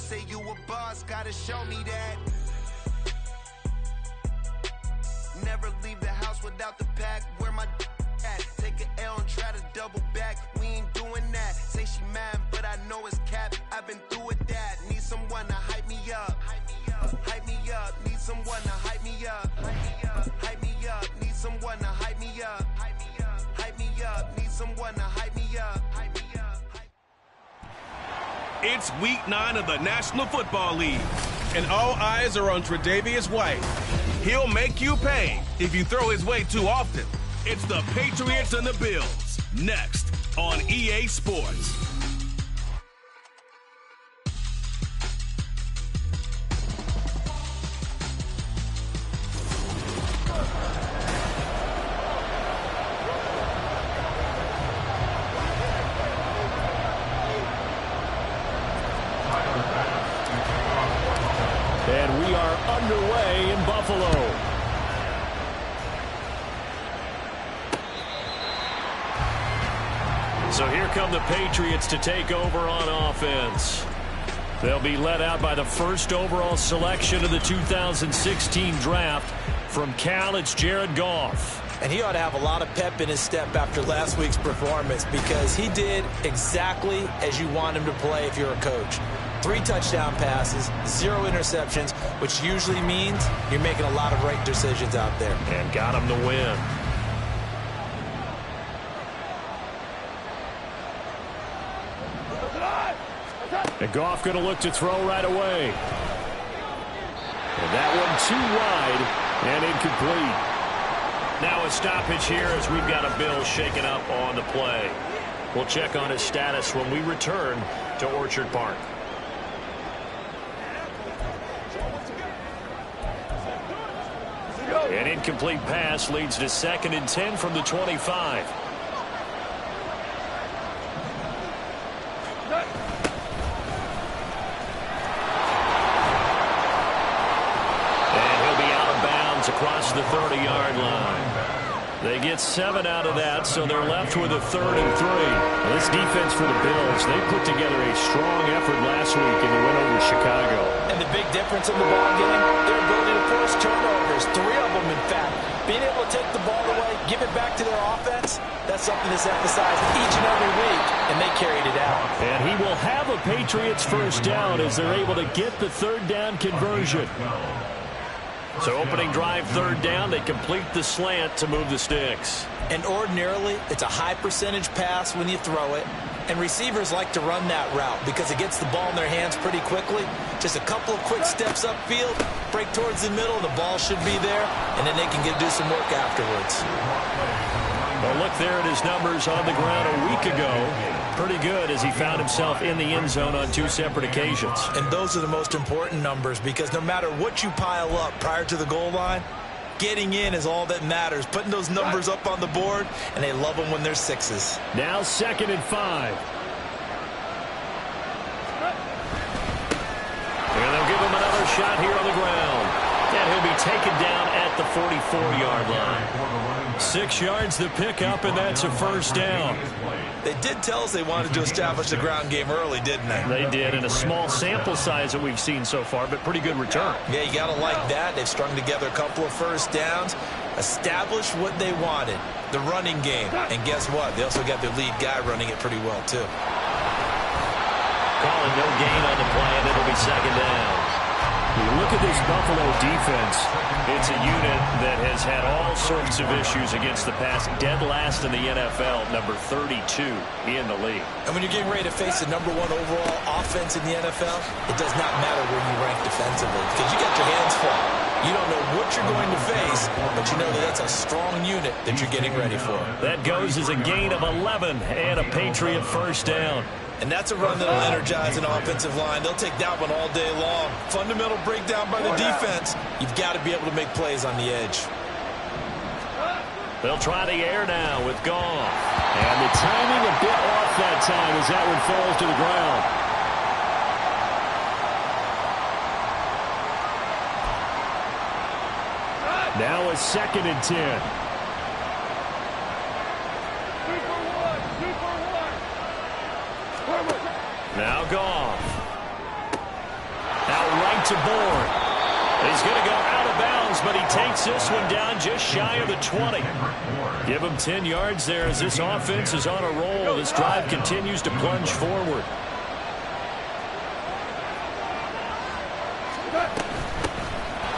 say you a boss, gotta show me that. Never leave the house without the pack. Where my at? Take an L and try to double back. We ain't doing that. Say she mad, but I know it's cap. I've been through with that. Need someone to hype me up. Hype me up. Need someone to hype me up. Hype me up. Need someone to hype me up. Hype me up. Need someone to hype me up. It's week 9 of the National Football League, and all eyes are on Tre'Davious White. He'll make you pay if you throw his way too often. It's the Patriots and the Bills, next on EA Sports. And we are underway in Buffalo. So here come the Patriots to take over on offense. They'll be led out by the first overall selection of the 2016 draft. From Cal, it's Jared Goff. And he ought to have a lot of pep in his step after last week's performance, because he did exactly as you want him to play if you're a coach. 3 touchdown passes, 0 interceptions, which usually means you're making a lot of right decisions out there. And got him the win. And Goff going to look to throw right away. And that one too wide and incomplete. Now a stoppage here as we've got a Bill shaken up on the play. We'll check on his status when we return to Orchard Park. An incomplete pass leads to 2nd and 10 from the 25. Across the 30-yard line. They get 7 out of that, so they're left with a 3rd and 3. Well, this defense for the Bills, they put together a strong effort last week in the win over Chicago. And the big difference in the ball game, their ability to force turnovers, 3 of them in fact. Being able to take the ball away, give it back to their offense, that's something that's emphasized each and every week, and they carried it out. And he will have a Patriots first down as they're able to get the 3rd down conversion. So opening drive 3rd down, they complete the slant to move the sticks. And ordinarily, it's a high percentage pass when you throw it. And receivers like to run that route because it gets the ball in their hands pretty quickly. Just a couple of quick steps upfield, break towards the middle, the ball should be there, and then they can do some work afterwards. Well, look there at his numbers on the ground a week ago. Pretty good as he found himself in the end zone on 2 separate occasions. And those are the most important numbers, because no matter what you pile up prior to the goal line, getting in is all that matters. Putting those numbers up on the board, and they love them when they're 6s. Now 2nd and 5. And they'll give him another shot here on the ground. And he'll be taken down at the 44-yard line. 6 yards the pickup, and that's a first down. They did tell us they wanted to establish the ground game early, didn't they? They did, in a small sample size that we've seen so far, but pretty good return. Yeah, you got to like that. They've strung together a couple of first downs, established what they wanted, the running game. And guess what? They also got their lead guy running it pretty well, too. Calling no gain on the play, and it'll be 2nd down. You look at this Buffalo defense, it's a unit that has had all sorts of issues against the pass. Dead last in the NFL, number 32 in the league. And when you're getting ready to face the number 1 overall offense in the NFL, it does not matter where you rank defensively, because you got your hands full. You don't know what you're going to face, but you know that that's a strong unit that you're getting ready for. That goes as a gain of 11 and a Patriot first down. And that's a run that'll energize an offensive line. They'll take that one all day long. Fundamental breakdown by the defense. You've got to be able to make plays on the edge. They'll try the air now with Goff. And the timing a bit off that time as that one falls to the ground. Now a 2nd and 10. Now Goff. gets aboard. He's going to go out of bounds, but he takes this one down just shy of the 20. Give him 10 yards there as this offense is on a roll. This drive continues to plunge forward.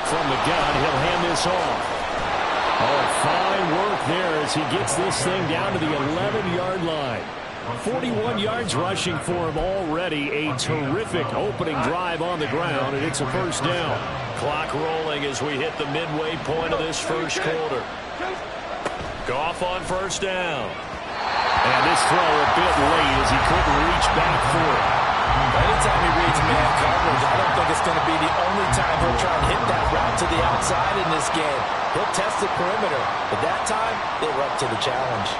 From the gun, he'll hand this off. Oh, fine work there as he gets this thing down to the 11-yard line. 41 yards rushing for him already. A terrific opening drive on the ground, and it's a first down. Clock rolling as we hit the midway point of this first quarter. Goff on first down. And this throw a bit late as he couldn't reach back for it. Anytime he reads man coverage, I don't think it's going to be the only time he'll try and hit that route to the outside in this game. He'll test the perimeter, but that time, they were up to the challenge.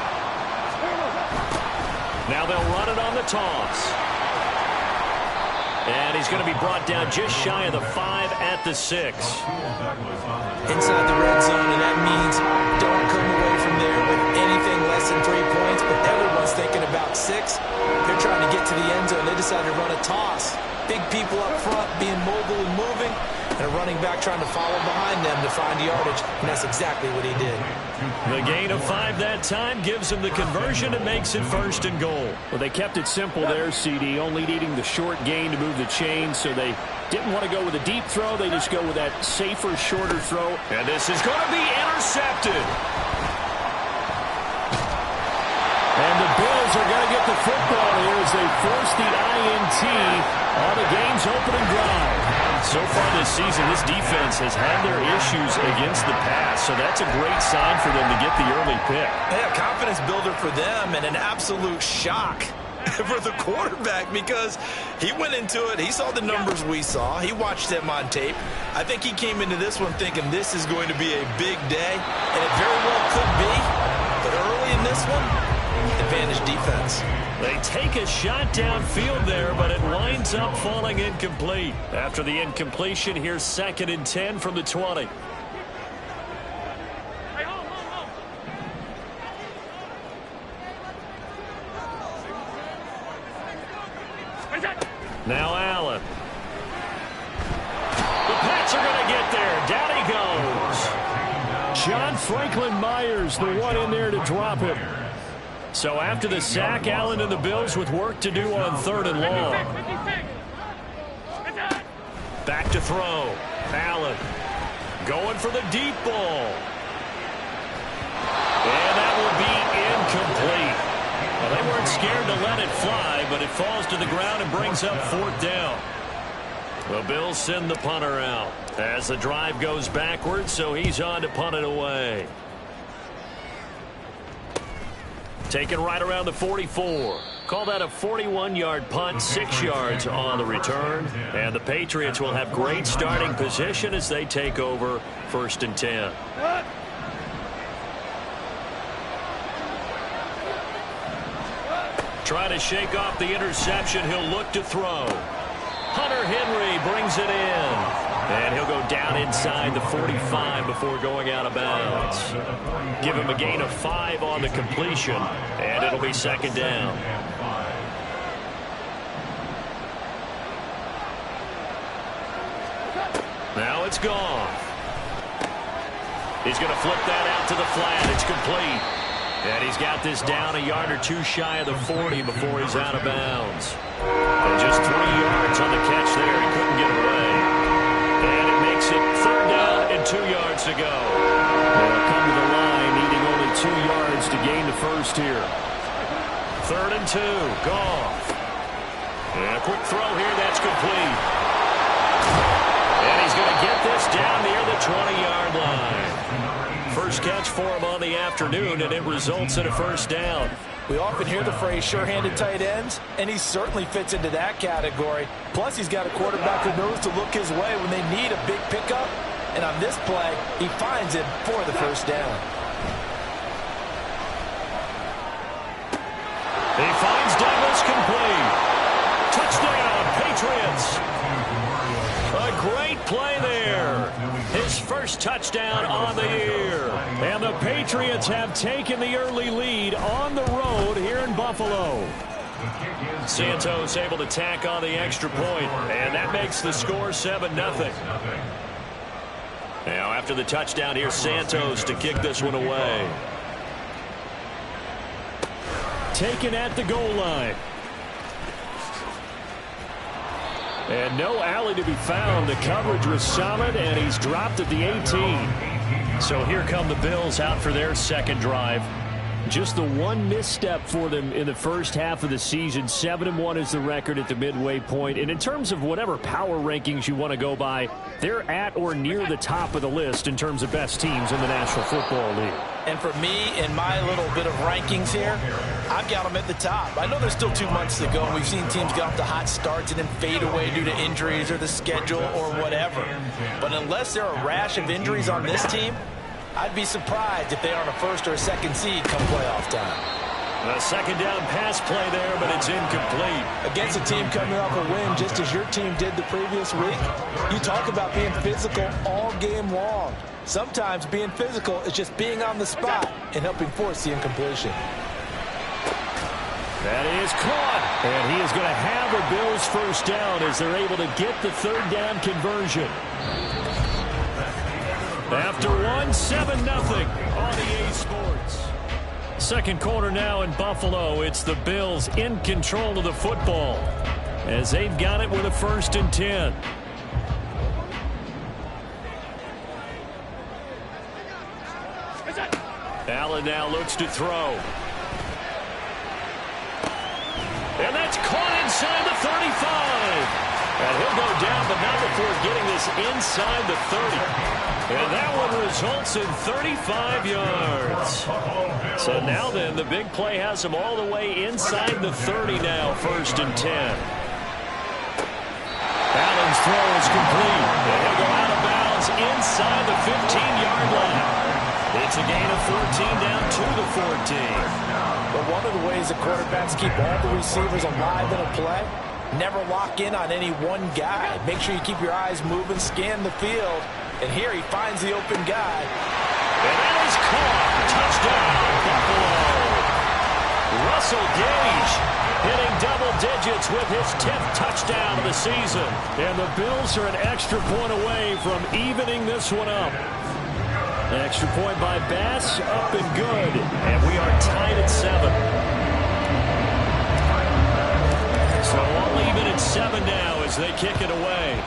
Now they'll run it on the toss. And he's going to be brought down just shy of the 5 at the 6. Inside the red zone, and that means don't come away from there with anything less than 3 points, but everyone's thinking about 6. They're trying to get to the end zone. They decided to run a toss. Big people up front being mobile and moving, and a running back trying to follow behind them to find yardage, and that's exactly what he did. The gain of 5 that time gives him the conversion and makes it first and goal. Well, they kept it simple there, CD, only needing the short gain to move the chain, so they didn't want to go with a deep throw. They just go with that safer, shorter throw. And this is going to be intercepted. And the Bills are going to get the football here as they force the INT on the game's opening drive. So far this season, this defense has had their issues against the pass, so that's a great sign for them to get the early pick. Yeah, confidence builder for them and an absolute shock for the quarterback because he went into it. He saw the numbers we saw. He watched them on tape. I think he came into this one thinking this is going to be a big day, and it very well could be. But early in this one, advantage defense. They take a shot downfield there, but it winds up falling incomplete. After the incompletion, here's 2nd and 10 from the 20. Now Allen. The Pats are going to get there. Down he goes. John Franklin Myers, the one in there to drop it. So after the sack, Allen and the Bills with work to do on 3rd and long. Back to throw. Allen going for the deep ball. And that will be incomplete. Well, they weren't scared to let it fly, but it falls to the ground and brings up 4th down. The Bills send the punter out as the drive goes backwards, so he's on to punt it away. Taken right around the 44. Call that a 41-yard punt, 6 yards on the return. And the Patriots will have great starting position as they take over 1st and 10. Trying to shake off the interception. He'll look to throw. Hunter Henry brings it in. And he'll go down inside the 45 before going out of bounds. Give him a gain of 5 on the completion, and it'll be 2nd down. Now it's gone. He's going to flip that out to the flat. It's complete. And he's got this down a yard or 2 shy of the 40 before he's out of bounds. And just 3 yards on the catch there. He couldn't get away. And it makes it 3rd down and 2 yards to go. They'll come to the line, needing only 2 yards to gain the first here. 3rd and 2. Goff. And a quick throw here. That's complete. And he's going to get this down near the 20-yard line. First catch for him on the afternoon, and it results in a 1st down. We often hear the phrase sure-handed tight ends, and he certainly fits into that category. Plus, he's got a quarterback who knows to look his way when they need a big pickup. And on this play, he finds it for the 1st down. He finds Douglas complete. Touchdown, Patriots. A great play there. His first touchdown on the year. And the Patriots have taken the early lead on the road here in Buffalo. Santos able to tack on the extra point, and that makes the score 7-0. Now, after the touchdown, here's Santos to kick this one away. Taken at the goal line. And no alley to be found. The coverage was solid, and he's dropped at the 18. So here come the Bills out for their second drive. Just the one misstep for them in the first half of the season. 7-1 is the record at the midway point. And in terms of whatever power rankings you want to go by, they're at or near the top of the list in terms of best teams in the National Football League. And for me, in my little bit of rankings here, I've got them at the top. I know there's still 2 months to go, and we've seen teams get off to hot starts and then fade away due to injuries or the schedule or whatever. But unless there are a rash of injuries on this team, I'd be surprised if they aren't a first or a second seed come playoff time. A second down pass play there, but it's incomplete. Against a team coming off a win, just as your team did the previous week, you talk about being physical all game long. Sometimes being physical is just being on the spot and helping force the incompletion. That is caught, and he is going to have the Bills first down as they're able to get the third down conversion. After 7-0 on EA Sports. Second quarter now in Buffalo. It's the Bills in control of the football as they've got it with a 1st and 10. Allen now looks to throw. And that's caught inside the 35. And he'll go down, but not before getting this inside the 30. And that one results in 35 yards. So now then, the big play has him all the way inside the 30 now, 1st and 10. Allen's throw is complete. And he'll go out of bounds inside the 15-yard line. It's a gain of 14 down to the 14. But one of the ways the quarterbacks keep all the receivers alive in a play, never lock in on any one guy. Make sure you keep your eyes moving, scan the field. And here he finds the open guy. And that is caught. Touchdown, Buffalo. Russell Gage hitting double digits with his 10th touchdown of the season. And the Bills are an extra point away from evening this one up. An extra point by Bass, up and good. And we are tied at 7. So all even at 7 now as they kick it away.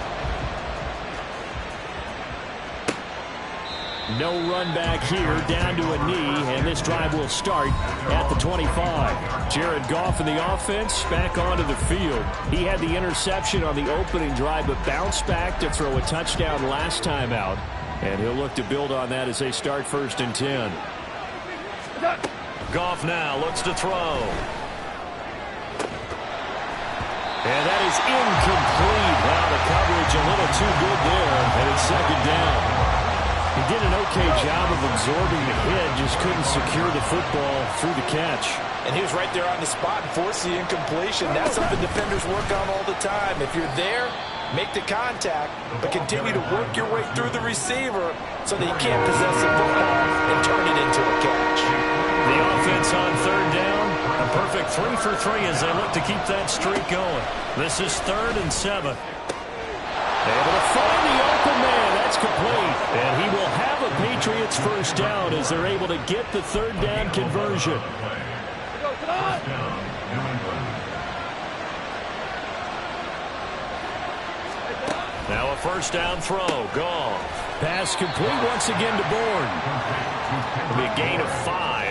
No run back here, down to a knee, and this drive will start at the 25. Jared Goff in the offense, back onto the field. He had the interception on the opening drive, but bounced back to throw a touchdown last time out. And he'll look to build on that as they start 1st and 10. Goff now looks to throw. And that is incomplete. Wow, the coverage a little too good there, and it's 2nd down. He did an okay job of absorbing the hit, just couldn't secure the football through the catch. And he was right there on the spot and forced the incompletion. That's something defenders work on all the time. If you're there, make the contact, but continue to work your way through the receiver so that you can't possess the football and turn it into a catch. The offense on 3rd down. A perfect 3 for 3 as they look to keep that streak going. This is 3rd and 7. Able to find the open man. That's complete. And he will have a Patriots first down as they're able to get the 3rd down conversion. Now a 1st down throw. Gone. Pass complete once again to Bourne. It'll be a gain of 5.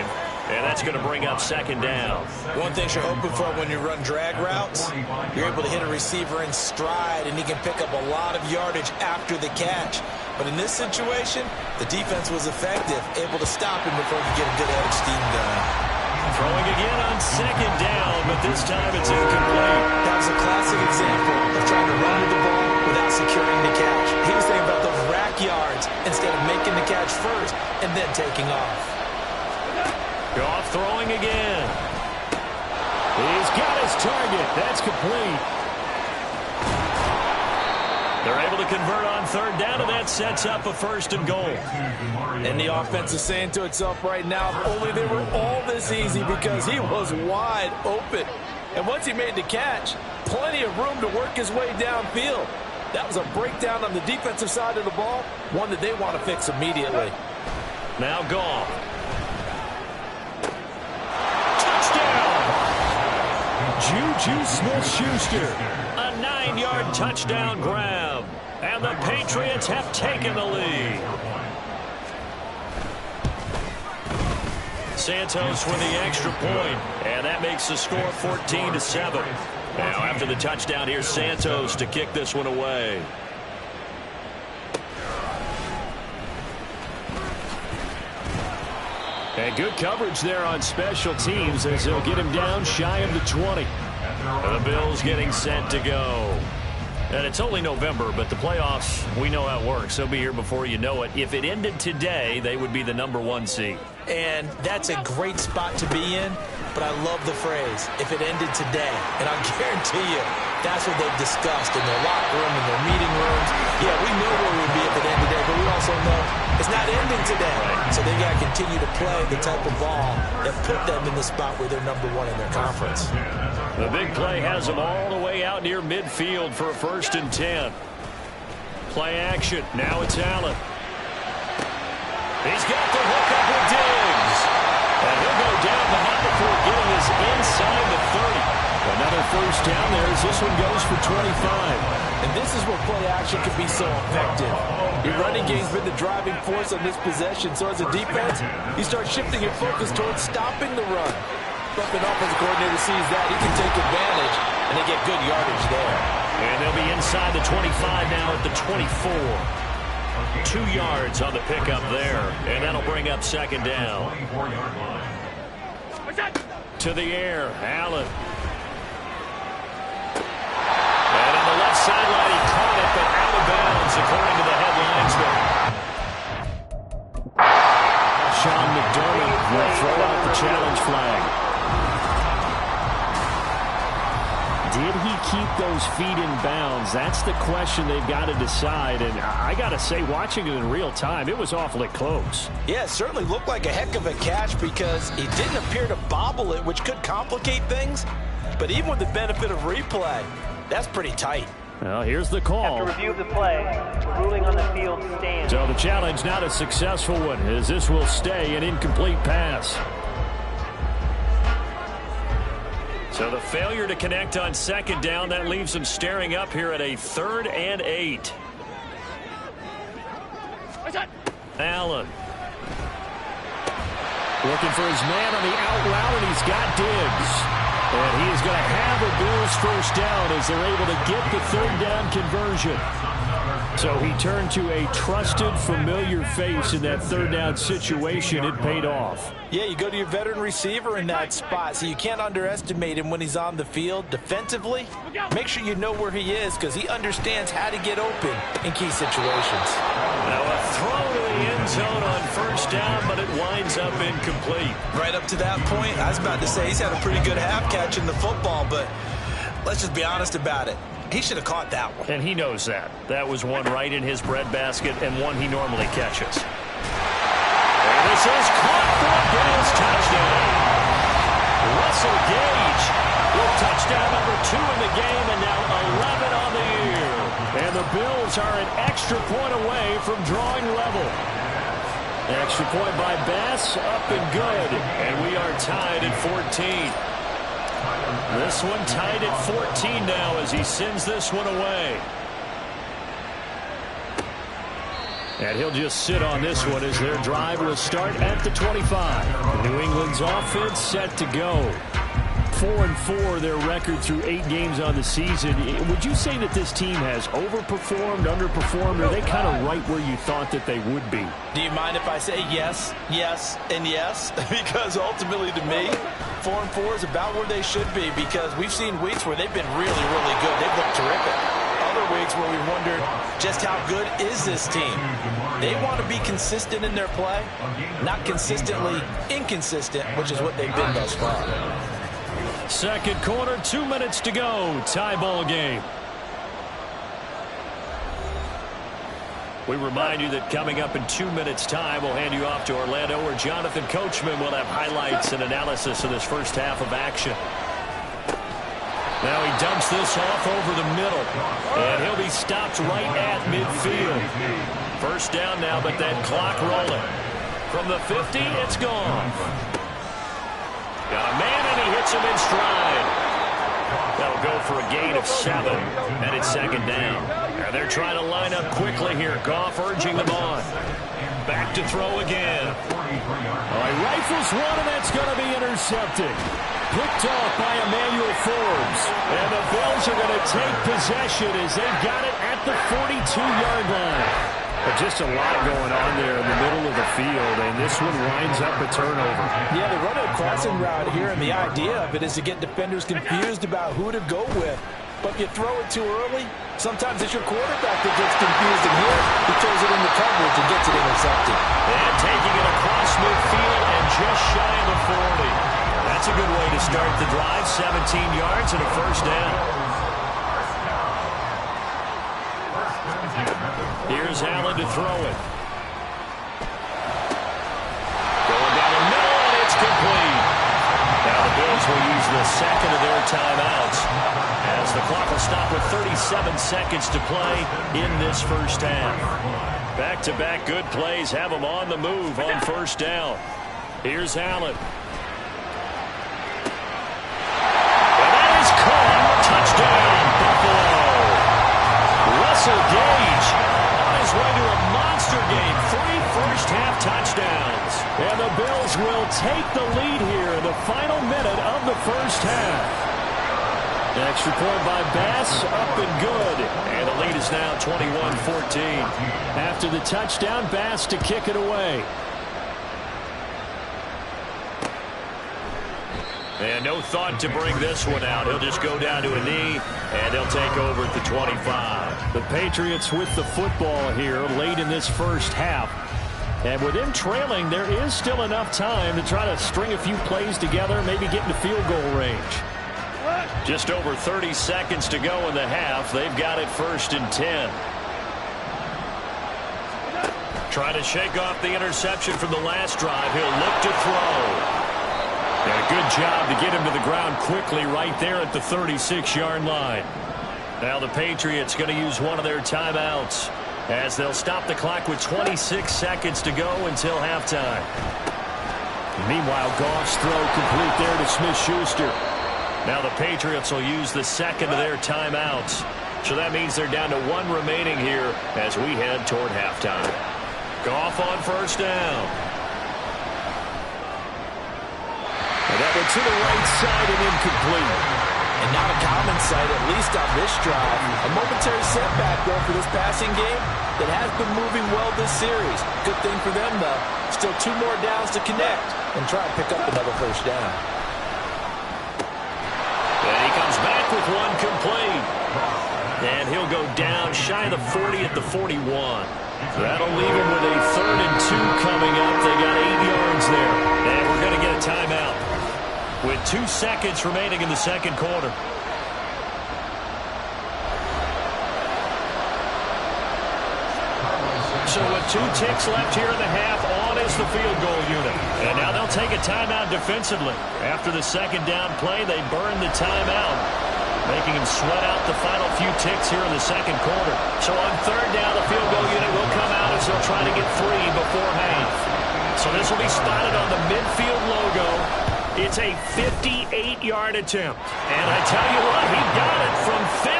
And that's going to bring up 2nd down. One thing you're hoping for when you run drag routes, you're able to hit a receiver in stride, and he can pick up a lot of yardage after the catch. But in this situation, the defense was effective, able to stop him before he could get a good edge steam going. Throwing again on 2nd down, but this time it's incomplete. That was a classic example of trying to run with the ball without securing the catch. He was thinking about those rack yards instead of making the catch first and then taking off. Goff throwing again. He's got his target. That's complete. They're able to convert on 3rd down, and that sets up a 1st and goal. And the offense is saying to itself right now, if only they were all this easy, because he was wide open. And once he made the catch, plenty of room to work his way downfield. That was a breakdown on the defensive side of the ball, one that they want to fix immediately. Now Goff. Touchdown! Juju Smith-Schuster. A 9-yard touchdown grab. And the Patriots have taken the lead. Santos with the extra point, and that makes the score 14-7. Now after the touchdown, here's Santos to kick this one away. And good coverage there on special teams as they'll get him down shy of the 20. And the Bills getting set to go. And it's only November, but the playoffs, we know how it works. They'll be here before you know it. If it ended today, they would be the #1 seed. And that's a great spot to be in, but I love the phrase, if it ended today. And I'll guarantee you, that's what they've discussed in their locker room, in their meeting rooms. Yeah, we know where we'd be if it ended today, but we also know it's not ending today. So they got to continue to play the type of ball that put them in the spot where they're #1 in their conference. The big play has them all the way out near midfield for a 1st and 10. Play action. Now it's Allen. He's got the hook up with Diggs. And he'll go down behind before getting this inside the 30. Another 1st down there as this one goes for 25. And this is where play action can be so effective. Your running game's been the driving force on this possession. So as a defense, you start shifting your focus towards stopping the run. But the offensive coordinator sees that. He can take advantage, and they get good yardage there. And they'll be inside the 25 now at the 24. 2 yards on the pickup there, and that'll bring up 2nd down. To the air, Allen. And on the left sideline, he caught it, but out of bounds, according to the headlinesman. Sean McDermott will throw out the challenge flag. Did he keep those feet in bounds? That's the question they've got to decide. And I got to say, watching it in real time, it was awfully close. Yeah, it certainly looked like a heck of a catch because he didn't appear to bobble it, which could complicate things. But even with the benefit of replay, that's pretty tight. Well, here's the call. After review of the play, ruling on the field stands. So the challenge not a successful one, as this will stay an incomplete pass. So the failure to connect on 2nd down, that leaves them staring up here at a 3rd and 8. Allen. Looking for his man on the out route, and he's got Diggs. And he is going to have a Bills 1st down as they're able to get the 3rd down conversion. So he turned to a trusted, familiar face in that 3rd down situation. It paid off. Yeah, you go to your veteran receiver in that spot, so you can't underestimate him when he's on the field defensively. Make sure you know where he is because he understands how to get open in key situations. Now a throw to the end zone on 1st down, but it winds up incomplete. Right up to that point, I was about to say he's had a pretty good half catching the football, but let's just be honest about it. He should have caught that one. And he knows that. That was one right in his breadbasket and one he normally catches. And this is caught for a Bills touchdown. Russell Gage with touchdown number 2 in the game and now 11 on the year. And the Bills are an extra point away from drawing level. Extra point by Bass, up and good. And we are tied at 14. This one tied at 14 now as he sends this one away. And he'll just sit on this one as their drive will start at the 25. New England's offense set to go. 4-4 their record through 8 games on the season. Would you say that this team has overperformed, underperformed, or are they kind of right where you thought that they would be? Do you mind if I say yes, yes, and yes? Because ultimately to me, 4-4 is about where they should be because we've seen weeks where they've been really, really good. They've looked terrific. Other weeks where we wondered just how good is this team. They want to be consistent in their play, not consistently inconsistent, which is what they've been thus far. Second quarter, 2 minutes to go. Tie ball game. We remind you that coming up in 2 minutes' time, we'll hand you off to Orlando, where Jonathan Coachman will have highlights and analysis of this first half of action. Now he dumps this off over the middle, and he'll be stopped right at midfield. First down now, but that clock rolling. From the 50, it's gone. Got a man, and he hits him in stride. That'll go for a gain of 7, and it's second down. And they're trying to line up quickly here. Goff urging them on. Back to throw again. He rifles one, and that's going to be intercepted. Picked off by Emmanuel Forbes. And the Bills are going to take possession as they've got it at the 42-yard line. But just a lot going on there in the middle of the field, and this one winds up a turnover. Yeah, they're running a crossing route here, and the idea of it is to get defenders confused about who to go with. But if you throw it too early, sometimes it's your quarterback that gets confused, and here he throws it into coverage and gets it intercepted. And taking it across midfield and just shy of the 40. That's a good way to start the drive. 17 yards and a first down. Here's Allen to throw it. Going down the middle, and it's complete. Now the Bills will use the second of their timeouts as the clock will stop with 37 seconds to play in this first half. Back-to-back good plays have them on the move on first down. Here's Allen. And that is caught. Touchdown, Buffalo. Russell Gage on his way to a monster game. 3 first-half touchdowns. And the Bills will take the lead here in the final minute of the first half. Extra point by Bass, up and good. And the lead is now 21-14. After the touchdown, Bass to kick it away. And no thought to bring this one out. He'll just go down to a knee, and they'll take over at the 25. The Patriots with the football here late in this first half. And with them trailing, there is still enough time to try to string a few plays together, maybe get into field goal range. Just over 30 seconds to go in the half. They've got it 1st and 10. Trying to shake off the interception from the last drive. He'll look to throw. And a good job to get him to the ground quickly right there at the 36-yard line. Now the Patriots going to use one of their timeouts as they'll stop the clock with 26 seconds to go until halftime. Meanwhile, Goff's throw complete there to Smith-Schuster. Now the Patriots will use the second of their timeouts. So that means they're down to 1 remaining here as we head toward halftime. Goff on first down. And that went to the right side and incomplete. And not a common sight, at least on this drive. A momentary setback, though, for this passing game that has been moving well this series. Good thing for them, though. Still 2 more downs to connect and try to pick up another first down. And he comes back with one complete. And he'll go down shy of the 40 at the 41. That'll leave him with a 3rd and 2 coming up. They got 8 yards there. And we're going to get a timeout with 2 seconds remaining in the second quarter. So with 2 ticks left here in the half, on is the field goal unit. And now they'll take a timeout defensively. After the second down play, they burn the timeout, making him sweat out the final few ticks here in the second quarter. So on 3rd down, the field goal unit will come out as they'll try to get 3 before half. So this will be spotted on the midfield logo. It's a 58-yard attempt. And I tell you what, he got it from 58.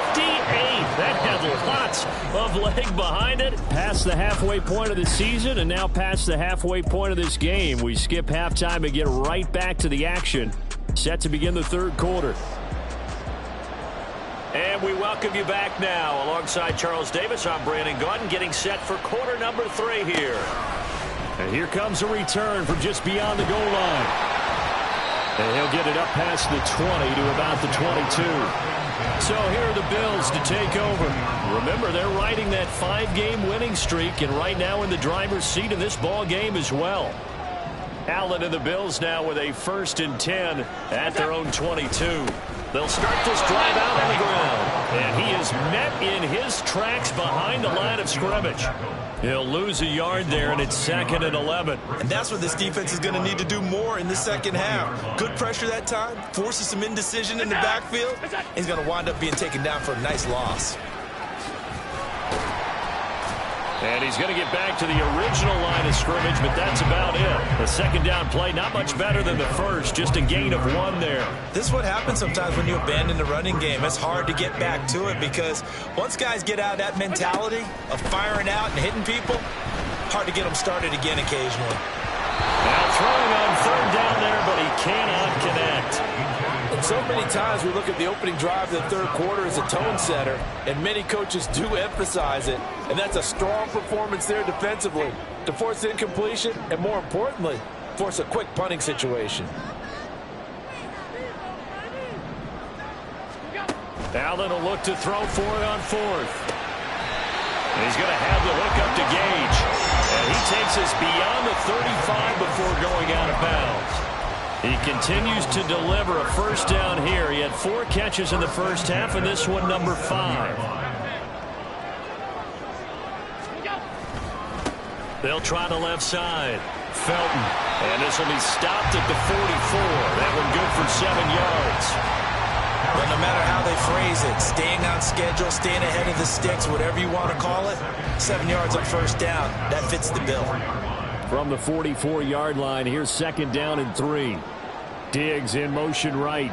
That had lots of leg behind it. Past the halfway point of the season and now past the halfway point of this game. We skip halftime and get right back to the action. Set to begin the 3rd quarter. And we welcome you back now. Alongside Charles Davis, I'm Brandon Gaudin, getting set for quarter number 3 here. And here comes a return from just beyond the goal line. And he'll get it up past the 20 to about the 22. So here are the Bills to take over. Remember, they're riding that 5-game winning streak, and right now in the driver's seat of this ball game as well. Allen and the Bills now with a 1st and 10 at their own 22. They'll start this drive out on the ground. And he is met in his tracks behind the line of scrimmage. He'll lose a yard there, and it's 2nd and 11. And that's what this defense is going to need to do more in the second half. Good pressure that time, forces some indecision in the backfield. He's going to wind up being taken down for a nice loss. And he's going to get back to the original line of scrimmage, but that's about it. The second down play, not much better than the first, just a gain of 1 there. This is what happens sometimes when you abandon the running game. It's hard to get back to it because once guys get out of that mentality of firing out and hitting people, hard to get them started again occasionally. Now throwing on 3rd down there, but he cannot connect. And so many times we look at the opening drive of the third quarter as a tone setter, and many coaches do emphasize it, and that's a strong performance there defensively to force incompletion and, more importantly, force a quick punting situation. Allen will look to throw for it on 4th. And he's going to have the hook up to Gage. And he takes us beyond the 35 before going out of bounds. He continues to deliver a first down here. He had 4 catches in the first half, and this one number 5. They'll try the left side. Felton. And this will be stopped at the 44. That one good for 7 yards. But no matter how they phrase it, staying on schedule, staying ahead of the sticks, whatever you want to call it, 7 yards on first down, that fits the bill. From the 44-yard line, here's 2nd down and 3. Diggs in motion right.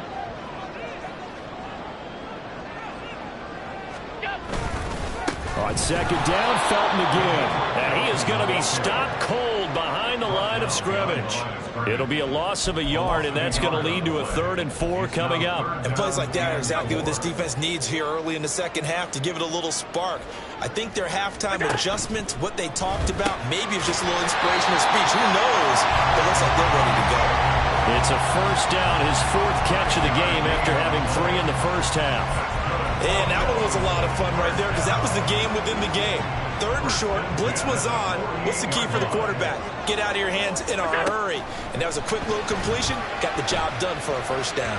On 2nd down, Felton again. And he is going to be stopped cold behind the line of scrimmage. It'll be a loss of a yard, and that's going to lead to a 3rd and 4 coming up. And plays like that are exactly what this defense needs here early in the second half to give it a little spark. I think their halftime adjustments, what they talked about, maybe it's just a little inspirational speech. Who knows? It looks like they're ready to go. It's a first down, his 4th catch of the game after having 3 in the first half. And that one was a lot of fun right there because that was the game within the game. 3rd and short, blitz was on. What's the key for the quarterback? Get out of your hands in a hurry. And that was a quick little completion. Got the job done for a first down.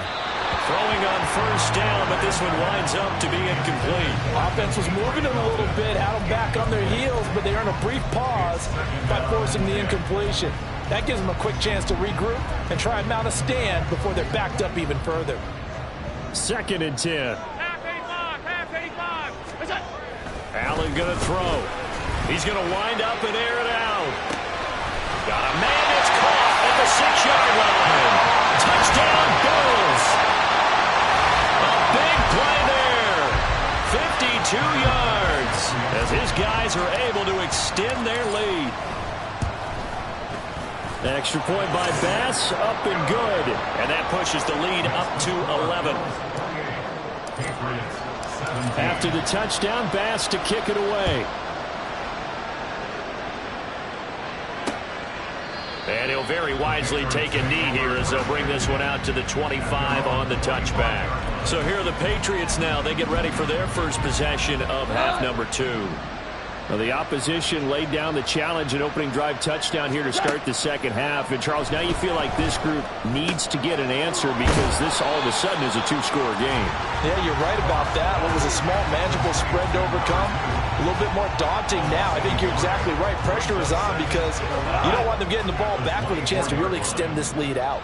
Throwing on first down, but this one winds up to be incomplete. Offense was moving it a little bit, had them back on their heels, but they earned a brief pause by forcing the incompletion. That gives them a quick chance to regroup and try and mount a stand before they're backed up even further. 2nd and 10. Allen going to throw. He's going to wind up and air it out. Got a man that's caught at the 6-yard line. Touchdown, Bills. A big play there. 52 yards as his guys are able to extend their lead. Extra point by Bass, up and good. And that pushes the lead up to 11. After the touchdown, Bass to kick it away. And he'll very wisely take a knee here as they'll bring this one out to the 25 on the touchback. So here are the Patriots now. They get ready for their first possession of half number 2. Well, the opposition laid down the challenge, an opening drive touchdown here to start the second half. And, Charles, now you feel like this group needs to get an answer because this all of a sudden is a 2-score game. Yeah, you're right about that. What was a small, manageable spread to overcome, a little bit more daunting now. I think you're exactly right. Pressure is on because you don't want them getting the ball back with a chance to really extend this lead out.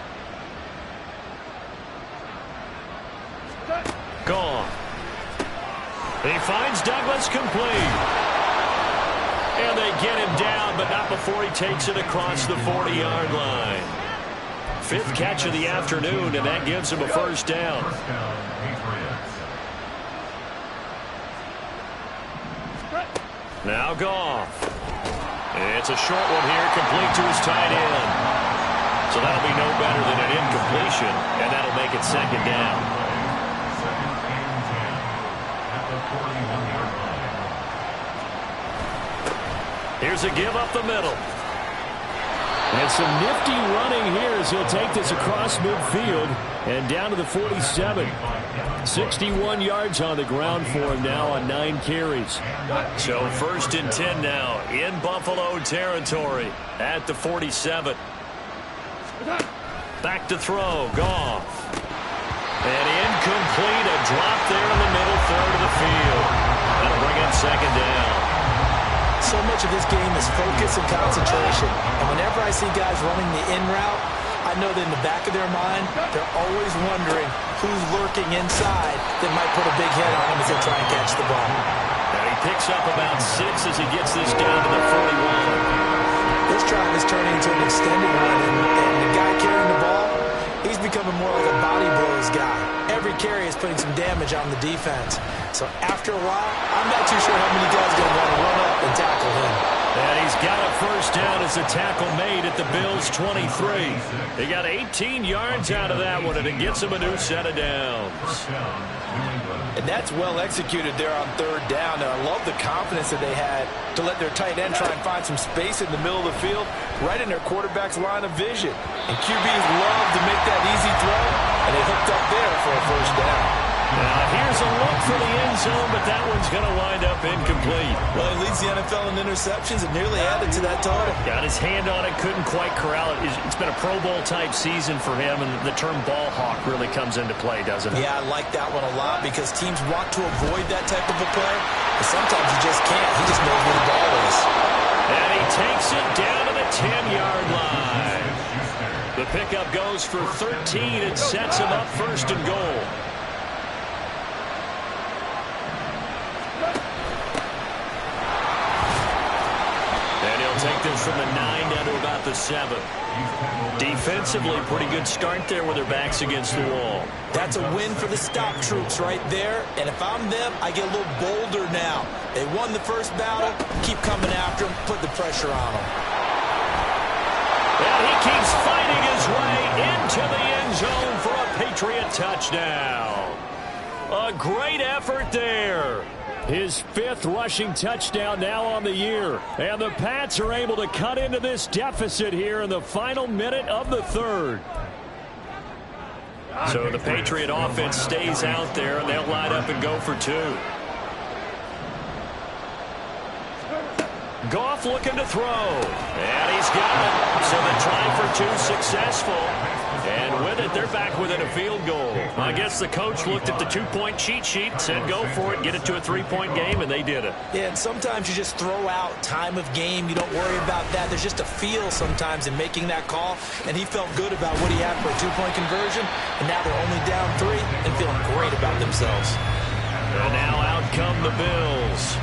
Gone. He finds Douglas complete. And they get him down, but not before he takes it across the 40-yard line. 5th catch of the afternoon, and that gives him a first down. Now Goff. It's a short one here, complete to his tight end. So that'll be no better than an incompletion, and that'll make it 2nd down. Here's a give up the middle. And some nifty running here as he'll take this across midfield and down to the 47. 61 yards on the ground for him now on 9 carries. So 1st and 10 now in Buffalo territory at the 47. Back to throw, Goff. And incomplete, a drop there in the middle third of the field. That'll bring in second down. So much of this game is focus and concentration. And whenever I see guys running the in route, I know that in the back of their mind, they're always wondering who's lurking inside that might put a big hit on them as they try and catch the ball. Now he picks up about 6 as he gets this down to the 41. This drive is turning into an extended one, and the guy carrying the ball, he's becoming more like a body blows guy. Every carry is putting some damage on the defense. So after a while, I'm not too sure how many guys are going to want to run up and tackle him. And he's got a first down as a tackle made at the Bills' 23. They got 18 yards out of that one, and it gets him a new set of downs. And that's well executed there on third down. And I love the confidence that they had to let their tight end try and find some space in the middle of the field, right in their quarterback's line of vision. And QBs love to make that easy throw, and they hooked up there for a first down. Now here's a look for the end zone, but that one's going to wind up incomplete. Well, he leads the NFL in interceptions and nearly added to that total. Got his hand on it, couldn't quite corral it. It's been a Pro Bowl type season for him, and the term ball hawk really comes into play, doesn't it? Yeah, I like that one a lot because teams want to avoid that type of a play, but sometimes you just can't. He just knows where the ball is. And he takes it down to the 10-yard line. The pickup goes for 13. It sets him up first and goal. Take this from the 9 down to about the 7. Defensively, pretty good start there with their backs against the wall. That's a win for the stop troops right there. And if I'm them, I get a little bolder now. They won the first battle. Keep coming after them. Put the pressure on them. And he keeps fighting his way into the end zone for a Patriot touchdown. A great effort there. His 5th rushing touchdown now on the year. And the Pats are able to cut into this deficit here in the final minute of the 3rd. So the Patriot offense stays out there, and they'll line up and go for 2. Goff looking to throw. And he's got it. So the try for 2 successful. And with it, they're back within a field goal. I guess the coach looked at the 2-point cheat sheet, said go for it, get it to a 3-point game, and they did it. Yeah, and sometimes you just throw out time of game. You don't worry about that. There's just a feel sometimes in making that call, and he felt good about what he had for a 2-point conversion, and now they're only down 3 and feeling great about themselves. And now out come the Bills.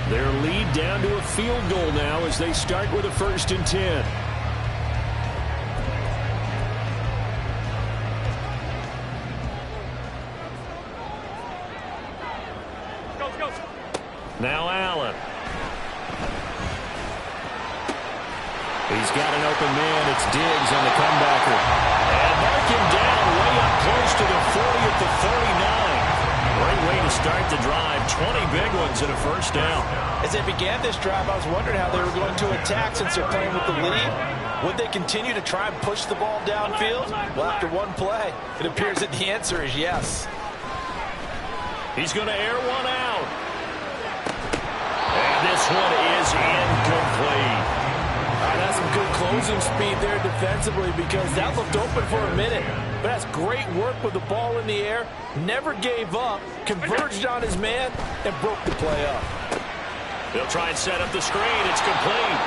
Their lead down to a field goal now as they start with a 1st and 10. Now Allen. He's got an open man. It's Diggs on the comebacker. And mark him down way up close to the 40 at the 39. Great way to start the drive. 20 big ones and a first down. As they began this drive, I was wondering how they were going to attack since they're playing with the lead. Would they continue to try and push the ball downfield? Well, after one play, it appears that the answer is yes. He's going to air one out. And this one is incomplete. That's some good closing speed there defensively because that looked open for a minute. But that's great work with the ball in the air. Never gave up, converged on his man, and broke the play up. They'll try and set up the screen. It's complete.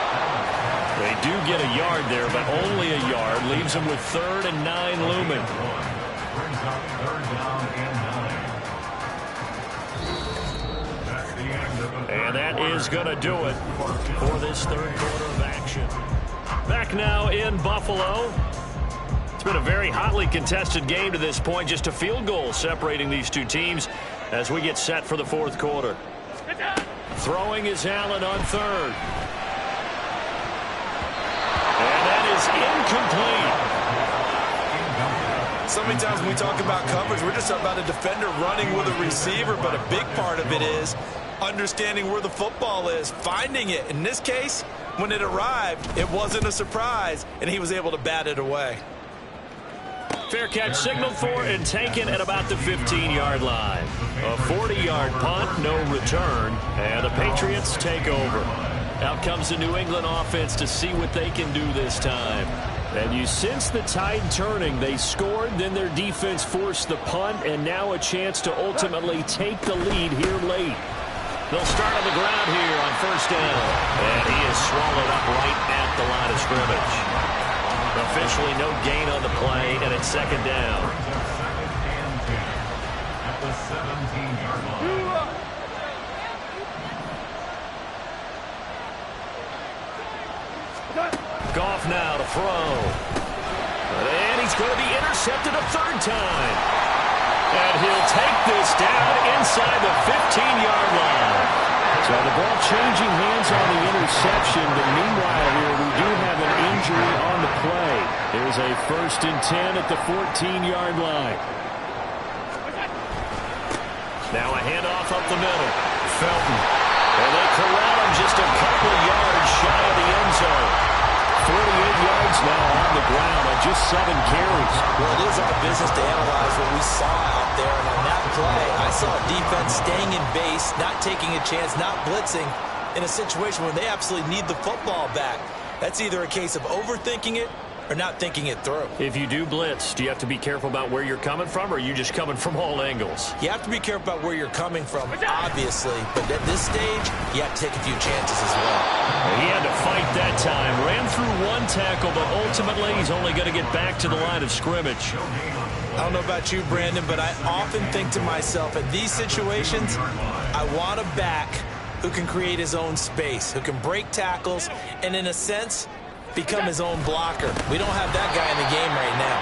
They do get a yard there, but only a yard. Leaves them with 3rd and 9 looming. And that is going to do it for this 3rd quarter of action. Back now in Buffalo. It's been a very hotly contested game to this point. Just a field goal separating these two teams as we get set for the 4th quarter. Throwing is Allen on 3rd. And that is incomplete. So many times when we talk about coverage, we're just about a defender running with a receiver, but a big part of it is understanding where the football is, finding it. In this case, when it arrived, it wasn't a surprise, and he was able to bat it away. Fair catch signaled for and taken at about the 15-yard line. A 40-yard punt, no return, and the Patriots take over. Out comes the New England offense to see what they can do this time. And you sense the tide turning. They scored, then their defense forced the punt, and now a chance to ultimately take the lead here late. They'll start on the ground here on first down. And he is swallowed up right at the line of scrimmage. Officially no gain on the play, and it's second down. At the 17-yard line. Goff now to throw. And he's going to be intercepted a third time. And he'll take this down inside the 15-yard line. So the ball changing hands on the interception. But meanwhile here, we do have an injury on the play. There's a 1st and 10 at the 14-yard line. Now a handoff up the middle. Felton. And they corral him just a couple yards shy of the end zone. 48 yards now on the ground on just 7 carries. Well, it is our business to analyze what we saw out there. And on that play, I saw a defense staying in base, not taking a chance, not blitzing in a situation where they absolutely need the football back. That's either a case of overthinking it or not thinking it through. If you do blitz, do you have to be careful about where you're coming from, or are you just coming from all angles? You have to be careful about where you're coming from, obviously. But at this stage, you have to take a few chances as well. He had to fight that time. Ran through one tackle, but ultimately he's only going to get back to the line of scrimmage. I don't know about you, Brandon, but I often think to myself, at these situations, I want a back who can create his own space, who can break tackles, and in a sense, become his own blocker. We don't have that guy in the game right now.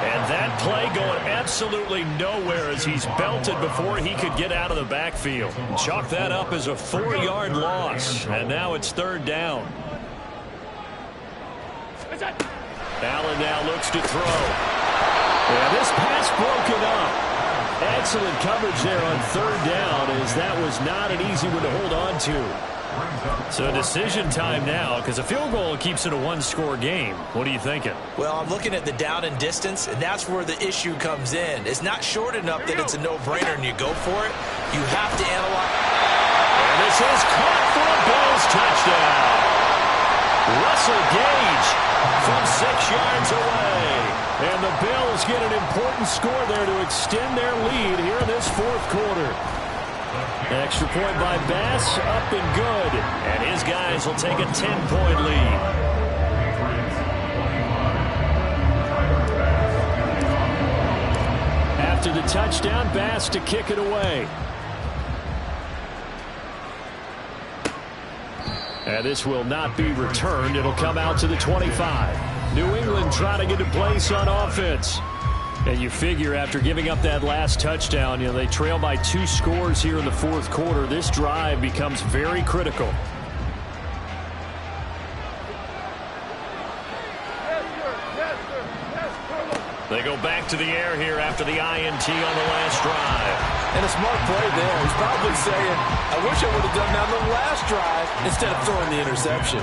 And that play going absolutely nowhere as he's belted before he could get out of the backfield. Chalk that up as a 4-yard loss. And now it's 3rd down. Allen now looks to throw. Yeah, this pass broken up. Excellent coverage there on 3rd down, as that was not an easy one to hold on to. So decision time now, because a field goal keeps it a 1-score game. What are you thinking? Well, I'm looking at the down and distance, and that's where the issue comes in. It's not short enough that it's a no-brainer and you go for it. You have to analyze. And this is caught for a Bills touchdown. Russell Gage from 6 yards away. And the Bills get an important score there to extend their lead here in this 4th quarter. Extra point by Bass, up and good. And his guys will take a 10-point lead. After the touchdown, Bass to kick it away. And this will not be returned. It'll come out to the 25. New England trying to get a place on offense. And you figure after giving up that last touchdown, you know, they trail by 2 scores here in the 4th quarter. This drive becomes very critical. They go back to the air here after the INT on the last drive. And a smart play there. He's probably saying, I wish I would have done that on the last drive instead of throwing the interception.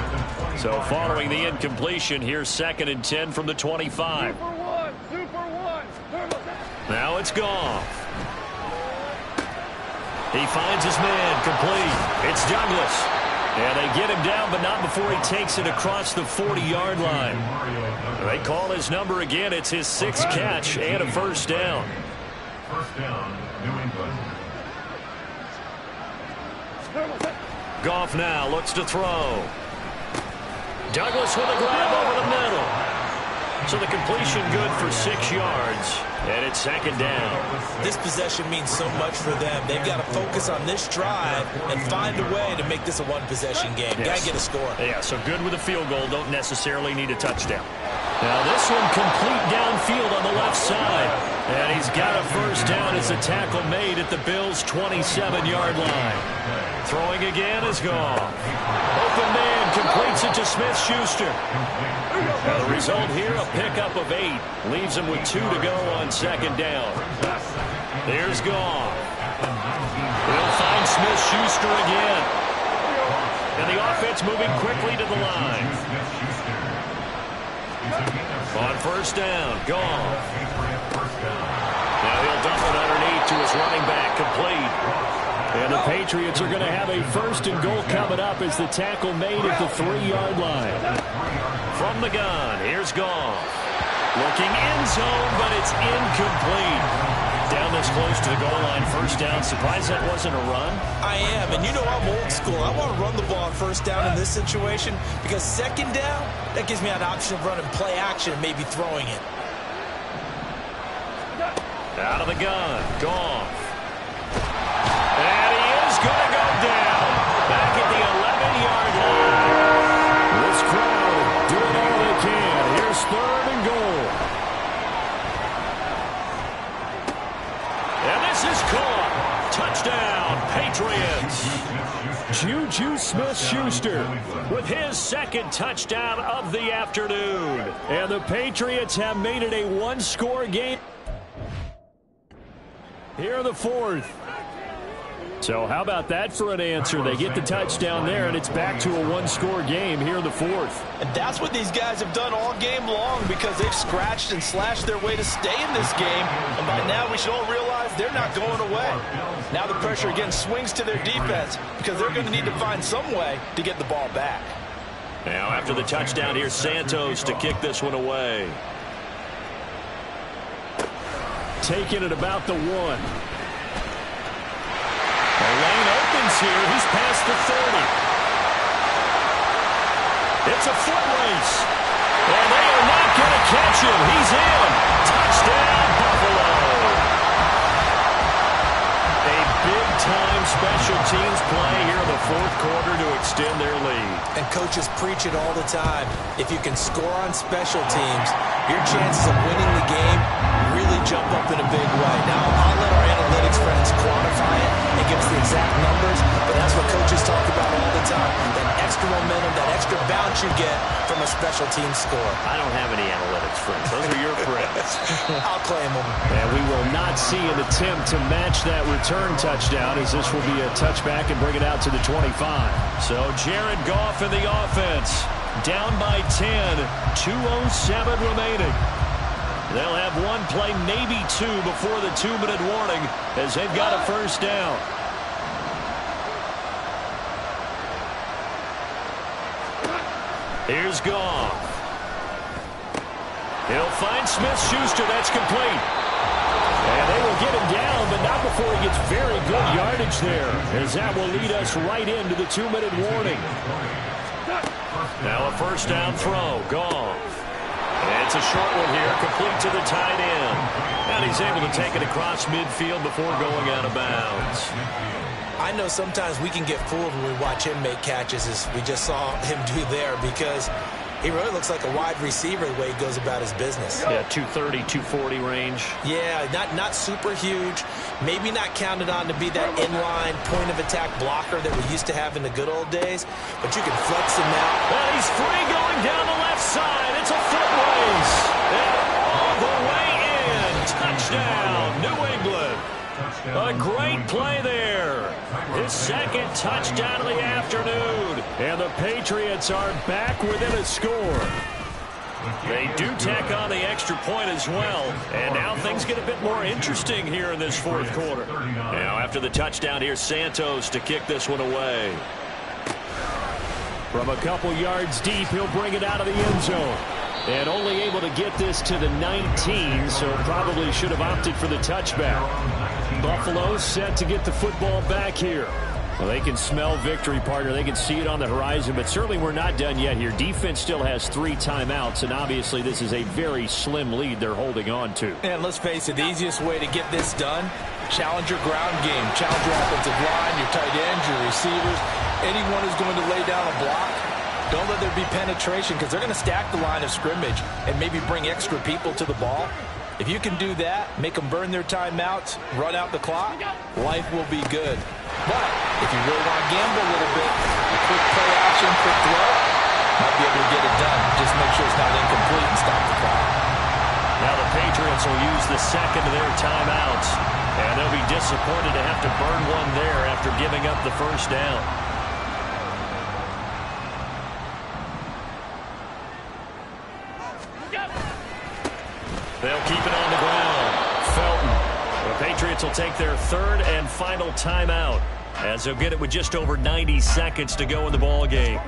So following the incompletion, here's 2nd and 10 from the 25. Now it's Goff. He finds his man complete. It's Douglas. And they get him down, but not before he takes it across the 40-yard line. They call his number again. It's his 6th catch and a 1st down. First down, New England. Goff now looks to throw. Douglas with a grab over the middle. So the completion good for 6 yards. And it's 2nd down. This possession means so much for them. They've got to focus on this drive and find a way to make this a 1-possession game. Yes. Got to get a score. Yeah, so good with a field goal. Don't necessarily need a touchdown. Now this one complete downfield on the left side. And he's got a 1st down as the tackle made at the Bills' 27-yard line. Throwing again is Goff. Open man completes it to Smith-Schuster. Now the result here, a pickup of 8. Leaves him with 2 to go on 2nd down. There's Goff. He'll find Smith-Schuster again. And the offense moving quickly to the line. On 1st down, Goff. Now he'll dump it underneath to his running back, complete. And the Patriots are going to have a 1st and goal coming up as the tackle made at the 3-yard line. From From the gun, here's Goff. Looking end zone, but it's incomplete. Down this close to the goal line, first down. Surprised that wasn't a run? I am, and you know I'm old school. I want to run the ball on first down in this situation because second down, that gives me an option of running play action and maybe throwing it. Out of the gun, Goff. And he is going to go down. Back at the 11-yard line. This crowd doing all they can. Here's third and goal. And this is caught. Touchdown, Patriots. Juju Smith-Schuster with his second touchdown of the afternoon. And the Patriots have made it a one-score game here in the fourth. So how about that for an answer? They get the touchdown there, and it's back to a one-score game here in the fourth. And that's what these guys have done all game long because they've scratched and slashed their way to stay in this game. And by now, we should all realize they're not going away. Now the pressure again swings to their defense because they're going to need to find some way to get the ball back. Now after the touchdown, here's Santos to kick this one away. Taking it about the 1. The lane opens here. He's past the 30. It's a foot race. And they are not going to catch him. He's in. Touchdown, Buffalo. A big-time special teams play here in the fourth quarter to extend their lead. And coaches preach it all the time. If you can score on special teams, your chances of winning the game really jump up in a big way. Now, I'll let our analytics friends quantify it and give us the exact numbers, but that's what coaches talk about all the time. That extra momentum, that extra bounce you get from a special team score. I don't have any analytics friends. Those are your friends. I'll claim them. And we will not see an attempt to match that return touchdown, as this will be a touchback and bring it out to the 25. So Jared Goff in the offense. Down by 10. 2:07 remaining. They'll have one play, maybe two, before the 2-minute warning as they've got a first down. Here's Goff. He'll find Smith-Schuster. That's complete. And they will get him down, but not before he gets very good yardage there, as that will lead us right into the 2-minute warning. Now a first down throw. Goff. And it's a short one here, complete to the tight end. And he's able to take it across midfield before going out of bounds. I know sometimes we can get fooled when we watch him make catches, as we just saw him do there, because he really looks like a wide receiver the way he goes about his business. Yeah, 230, 240 range. Yeah, not super huge. Maybe not counted on to be that inline point-of-attack blocker that we used to have in the good old days, but you can flex him out. And he's free going down the left side. It's a foot race. And all the way in. Touchdown, New England. A great play there. His second touchdown of the afternoon. And the Patriots are back within a score. They do tack on the extra point as well. And now things get a bit more interesting here in this fourth quarter. Now after the touchdown, here's Santos to kick this one away. From a couple yards deep, he'll bring it out of the end zone. And only able to get this to the 19, so probably should have opted for the touchback. Buffalo set to get the football back here. Well, they can smell victory, partner. They can see it on the horizon, but certainly we're not done yet here. Defense still has 3 timeouts, and obviously this is a very slim lead they're holding on to. And let's face it, the easiest way to get this done, challenge your ground game. Challenge your offensive line, your tight ends, your receivers. Anyone who's going to lay down a block, don't let there be penetration, because they're going to stack the line of scrimmage and maybe bring extra people to the ball. If you can do that, make them burn their timeouts, run out the clock, life will be good. But if you really want to gamble a little bit, a quick play action, quick throw, might be able to get it done. Just make sure it's not incomplete and stop the clock. Now the Patriots will use the second of their timeouts, and they'll be disappointed to have to burn one there after giving up the first down. They'll keep it on the ground. Felton. The Patriots will take their third and final timeout, as they'll get it with just over 90 seconds to go in the ball game.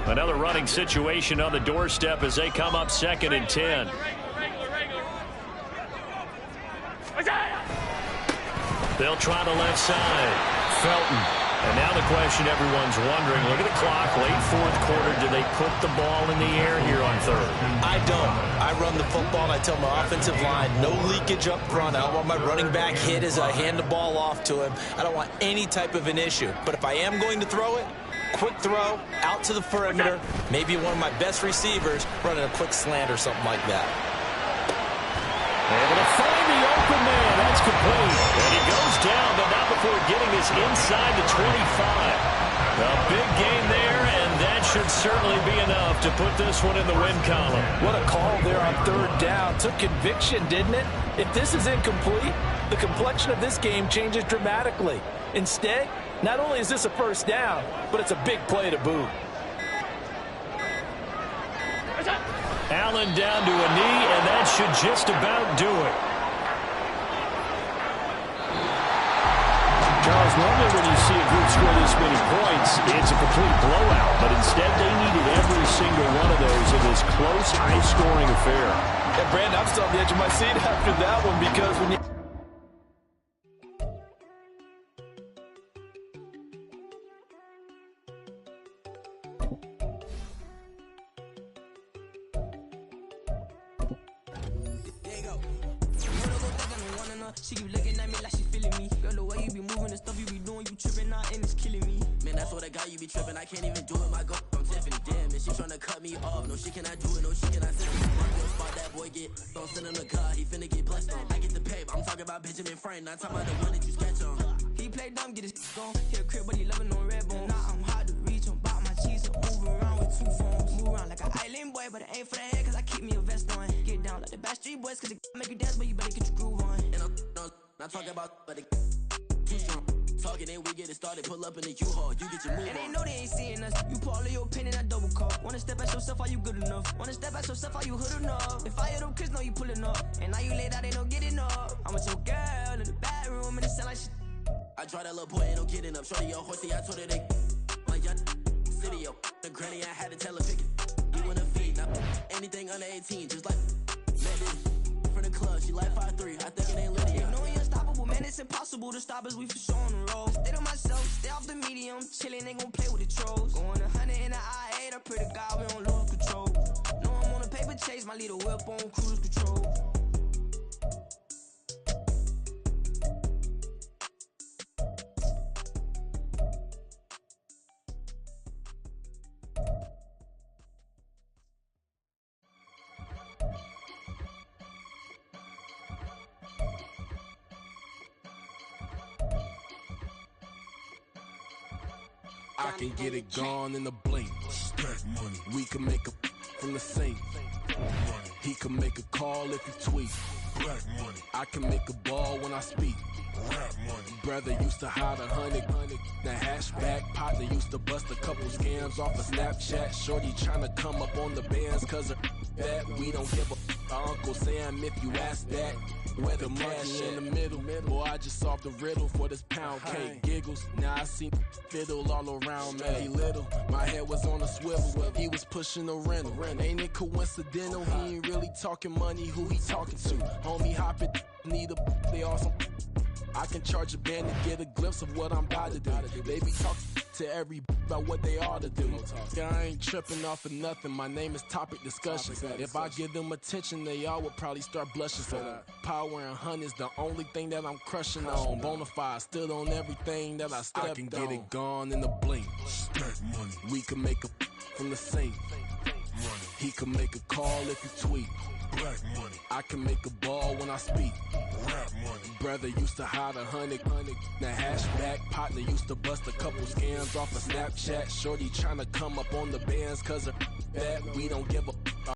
Another running situation on the doorstep as they come up 2nd and 10. They'll try the left side. Felton. And now the question everyone's wondering, look at the clock, late 4th quarter, do they put the ball in the air here on 3rd? I don't. I run the football, and I tell my offensive line, no leakage up front. I don't want my running back hit as I hand the ball off to him. I don't want any type of an issue. But if I am going to throw it, quick throw, out to the perimeter, maybe one of my best receivers running a quick slant or something like that. Able to find the open man. That's complete. And he goes down, but not before getting this inside the 25. A big gain there, and that should certainly be enough to put this one in the win column. What a call there on 3rd down. Took conviction, didn't it? If this is incomplete, the complexion of this game changes dramatically. Instead, not only is this a 1st down, but it's a big play to boot. Allen down to a knee, and that should just about do it. Charles, normally when you see a group score this many points, it's a complete blowout. But instead, they needed every single one of those in this close, high-scoring affair. And Brandon, I'm still on the edge of my seat after that one because when you... She keep looking at me like she feeling me. Girl, the way you be moving the stuff you be doing, you tripping out and it's killing me. Man, that's what I got, you be tripping. I can't even do it, my girl, I'm Tiffany. Damn, and she tryna cut me off. No, she cannot do it, no, she cannot send me. My girl spot that boy get, don't send him the car, he finna get blessed on. I get the paper, I'm talking about Benjamin Frank, not talking about the one that you sketch on. He play dumb, get his gone. He a crib, but he loving on red bone. Now I'm hard to reach, I'm about my cheese, I move around with 2 phones. Move around like an island boy, but it ain't for the head, cause I keep me a vest on. Get down like the Backstreet Boys, cause it make you dance, but you better get your groove on. And I'm not talking about, but it too strong. Talking and we get it started, pull up in the U-Haul, you get your move on. And they know they ain't seeing us. You pull all of your pin in that double cup. Wanna step at yourself, are you good enough? Wanna step at yourself, are you hood enough? If I hear them kids know you pulling up, and now you laid out, they don't get enough. I'm with your girl in the bedroom, and it sound like shit. I draw that little boy, ain't no getting up. Shorty, yo, horsey, I told her they my young city, yo. The granny, I had to tell her pick it. You wanna feed, now anything under 18, just like from the club, she like 5'3", I think it ain't Lydia. You know we unstoppable, man, it's impossible to stop us, we for sure on the road. Stay to myself, stay off the medium, chillin', they gon' play with the trolls. Going 100 in the I-8, I pray to God we don't lose control. No, I'm on a paper chase, my little whip on cruise control. I can get it gone in a blink. Stack money. We can make a from the sink. He can make a call if he tweet. Black money. I can make a ball when I speak. Rap money. Brother used to hide 100. The hashback partner used to bust a couple scams off of Snapchat. Shorty tryna come up on the bands cause of that. We don't give a Uncle Sam if you ask that. Where the money in the middle. Boy, I just solved the riddle for this pound cake. Giggles, now I see fiddle all around me. He little, my head was on a swivel. He was pushing a rental. Ain't it coincidental? He ain't really talking money, who he talking to? Homie hopping, need a, they awesome. I can charge a band to get a glimpse of what I'm about to do. They be talking to every about what they ought to do. Yeah, I ain't tripping off of nothing. My name is Topic Discussion. If I give them attention, they all would probably start blushing. So power and hunt is the only thing that I'm crushing on. Bonafide, stood on everything that I stepped on. I can get it gone in a blink. Stack money. We can make a from the sink. He can make a call if you tweet. Black money. I can make a ball when I speak. Rap money. Brother used to hide 100. The hashback partner used to bust a couple scams off of Snapchat. Shorty tryna come up on the bands cause of that. We don't give a